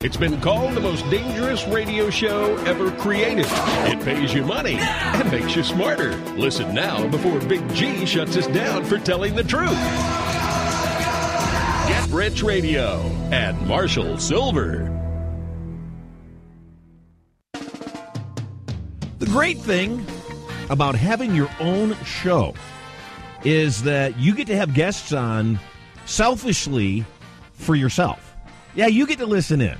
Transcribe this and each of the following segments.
It's been called the most dangerous radio show ever created. It pays you money and makes you smarter. Listen now before Big G shuts us down for telling the truth. Get Rich Radio and Marshall Silver. The great thing about having your own show is that you get to have guests on selfishly for yourself. Yeah, you get to listen in,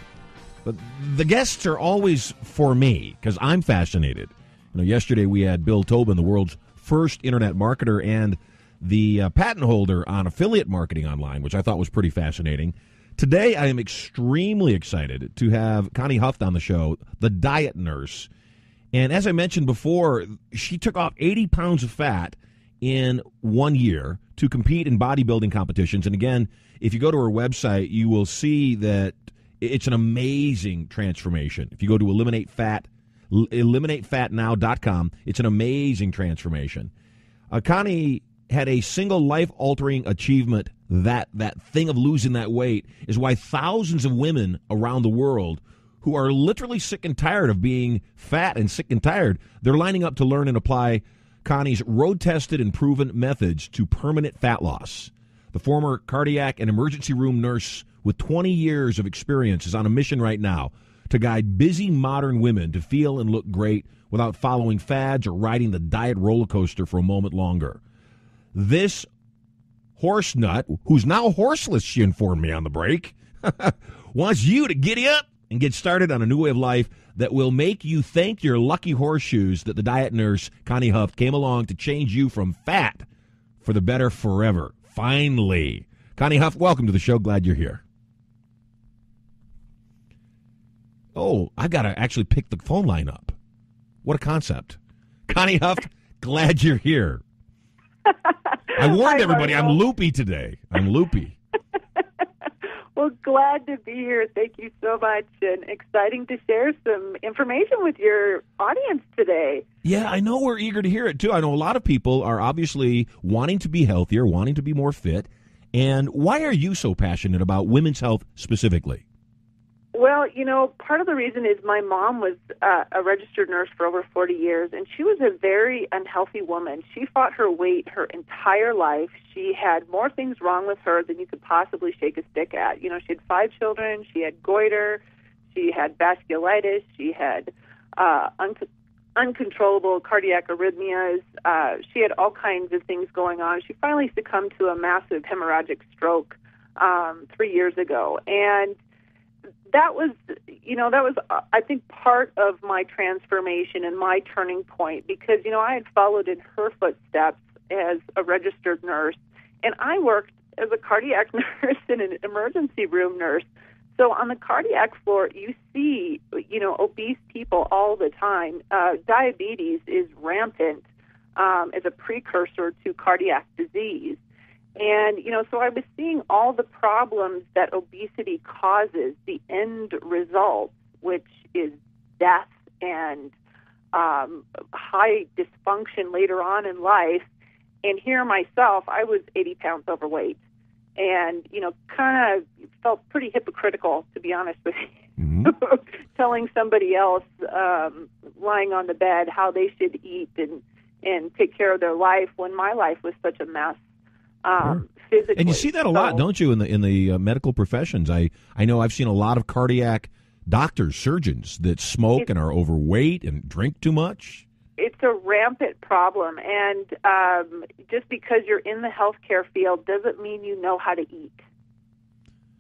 but the guests are always for me because I'm fascinated. Yesterday we had Bill Tobin, the world's first internet marketer and the patent holder on affiliate marketing online, which I thought was pretty fascinating. Today I am extremely excited to have Connie Huft on the show, the diet nurse. And as I mentioned before, she took off 80 pounds of fat in 1 year to compete in bodybuilding competitions. And again, if you go to her website, you will see that it's an amazing transformation. If you go to eliminatefatnow.com, it's an amazing transformation. Connie had a single life-altering achievement. That thing of losing that weight is why thousands of women around the world who are literally sick and tired of being fat and sick and tired, they're lining up to learn and apply Connie's road-tested and proven methods to permanent fat loss. The former cardiac and emergency room nurse with 20 years of experience is on a mission right now to guide busy modern women to feel and look great without following fads or riding the diet roller coaster for a moment longer. This horse nut, who's now horseless, she informed me on the break, wants you to giddy up and get started on a new way of life that will make you thank your lucky horseshoes that the diet nurse, Connie Huft, came along to change you from fat for the better forever. Finally. Connie Huft, welcome to the show. Glad you're here. Oh, I've got to actually pick the phone line up. What a concept. Connie Huft, glad you're here. I warned everybody I'm loopy today. I'm loopy. Well, glad to be here. Thank you so much. And exciting to share some information with your audience today. Yeah, I know we're eager to hear it, too. I know a lot of people are obviously wanting to be healthier, wanting to be more fit. And why are you so passionate about women's health specifically? Well, part of the reason is my mom was a registered nurse for over 40 years, and she was a very unhealthy woman. She fought her weight her entire life. She had more things wrong with her than you could possibly shake a stick at. She had 5 children. She had goiter. She had vasculitis. She had uncontrollable cardiac arrhythmias. She had all kinds of things going on. She finally succumbed to a massive hemorrhagic stroke 3 years ago, and that was, I think, part of my transformation and my turning point because, I had followed in her footsteps as a registered nurse, and I worked as a cardiac nurse and an emergency room nurse. So on the cardiac floor, you see, obese people all the time. Diabetes is rampant as a precursor to cardiac disease. And, so I was seeing all the problems that obesity causes, the end result, which is death and high dysfunction later on in life. And here myself, I was 80 pounds overweight and, kind of felt pretty hypocritical, to be honest with you, telling somebody else lying on the bed how they should eat and take care of their life when my life was such a mess. Physically. And you see that a lot, don't you, in the medical professions? I know I've seen a lot of cardiac doctors, surgeons that smoke and are overweight and drink too much. It's a rampant problem, and just because you're in the healthcare field doesn't mean you know how to eat.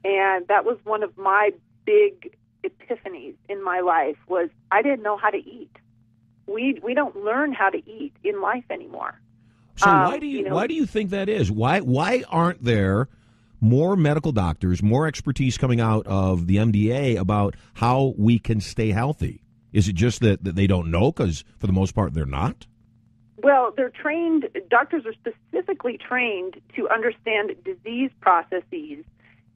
And that was one of my big epiphanies in my life was I didn't know how to eat. We don't learn how to eat in life anymore. So why do you think that is? Why aren't there more medical doctors, more expertise coming out of the MDA about how we can stay healthy? Is it just that they don't know because, for the most part, they're not? Well, they're trained, doctors are specifically trained to understand disease processes,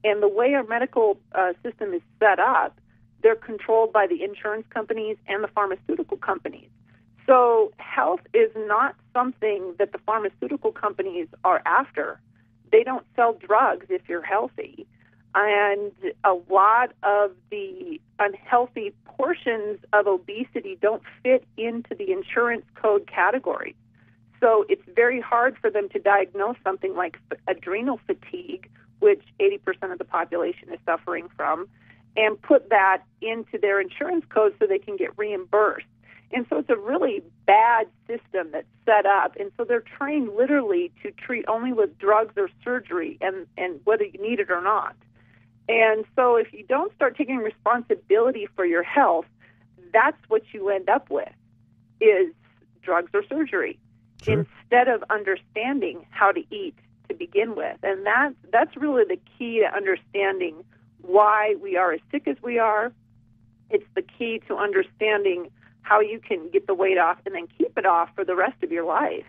and the way our medical system is set up, they're controlled by the insurance companies and the pharmaceutical companies. So health is not something that the pharmaceutical companies are after. They don't sell drugs if you're healthy. And a lot of the unhealthy portions of obesity don't fit into the insurance code category. So it's very hard for them to diagnose something like adrenal fatigue, which 80% of the population is suffering from, and put that into their insurance code so they can get reimbursed. And so it's a really bad system that's set up. And so they're trained literally to treat only with drugs or surgery, and whether you need it or not. And so if you don't start taking responsibility for your health, that's what you end up with, is drugs or surgery, sure, instead of understanding how to eat to begin with. And that's really the key to understanding why we are as sick as we are. It's the key to understanding how you can get the weight off and then keep it off for the rest of your life.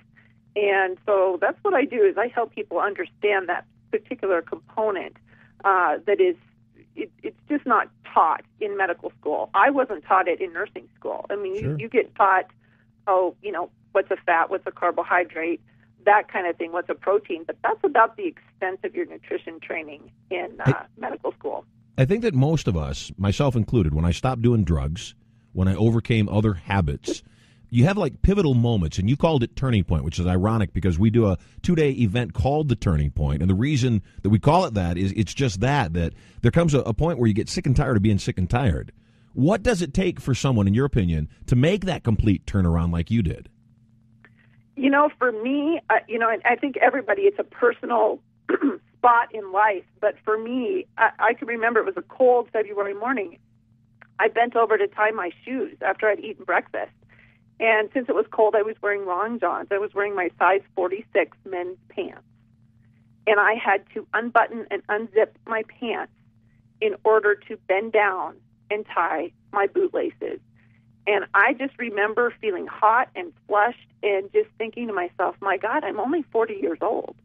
And so that's what I do, is I help people understand that particular component that is, it's just not taught in medical school. I wasn't taught it in nursing school. I mean, sure, you get taught, what's a fat, what's a carbohydrate, that kind of thing, what's a protein, but that's about the extent of your nutrition training in medical school. I think that most of us, myself included, when I stopped doing drugs, when I overcame other habits, you have like pivotal moments, and you called it Turning Point, which is ironic because we do a 2-day event called the Turning Point, and the reason that we call it that is it's just that there comes a point where you get sick and tired of being sick and tired. What does it take for someone, in your opinion, to make that complete turnaround like you did? For me, I think everybody, it's a personal spot in life, but for me, I can remember it was a cold February morning. I bent over to tie my shoes after I'd eaten breakfast. And since it was cold, I was wearing long johns. I was wearing my size 46 men's pants. And I had to unbutton and unzip my pants in order to bend down and tie my bootlaces. And I just remember feeling hot and flushed and just thinking to myself, my God, I'm only 40 years old.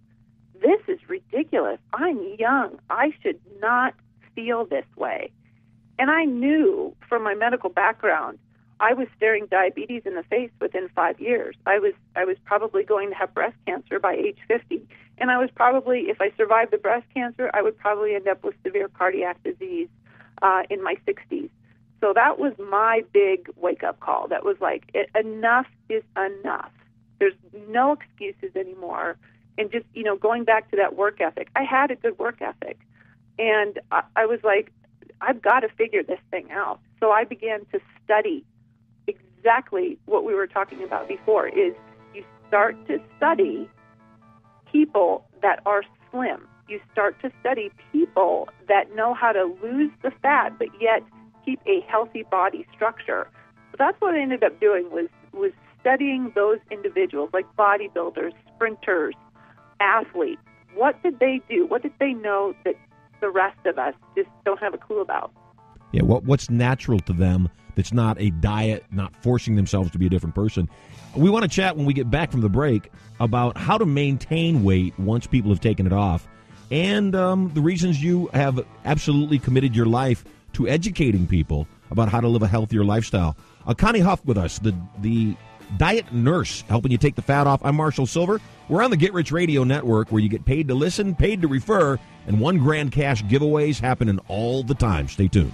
This is ridiculous. I'm young. I should not feel this way. And I knew from my medical background, I was staring diabetes in the face within 5 years. I was probably going to have breast cancer by age 50. And I was probably, if I survived the breast cancer, I would probably end up with severe cardiac disease in my 60s. So that was my big wake-up call. That was like, enough is enough. There's no excuses anymore. And just, going back to that work ethic, I had a good work ethic. And I was like, I've got to figure this thing out. So I began to study exactly what we were talking about before, is you start to study people that are slim. You start to study people that know how to lose the fat, but yet keep a healthy body structure. So that's what I ended up doing, was studying those individuals, like bodybuilders, sprinters, athletes. What did they do? What did they know that the rest of us just don't have a clue about? Yeah, what's natural to them that's not a diet, not forcing themselves to be a different person. We want to chat when we get back from the break about how to maintain weight once people have taken it off, and the reasons you have absolutely committed your life to educating people about how to live a healthier lifestyle. Connie Huff with us, the diet nurse, helping you take the fat off. I'm Marshall Silver. We're on the Get Rich Radio Network, where you get paid to listen, paid to refer, and $1 grand cash giveaways happening all the time. Stay tuned.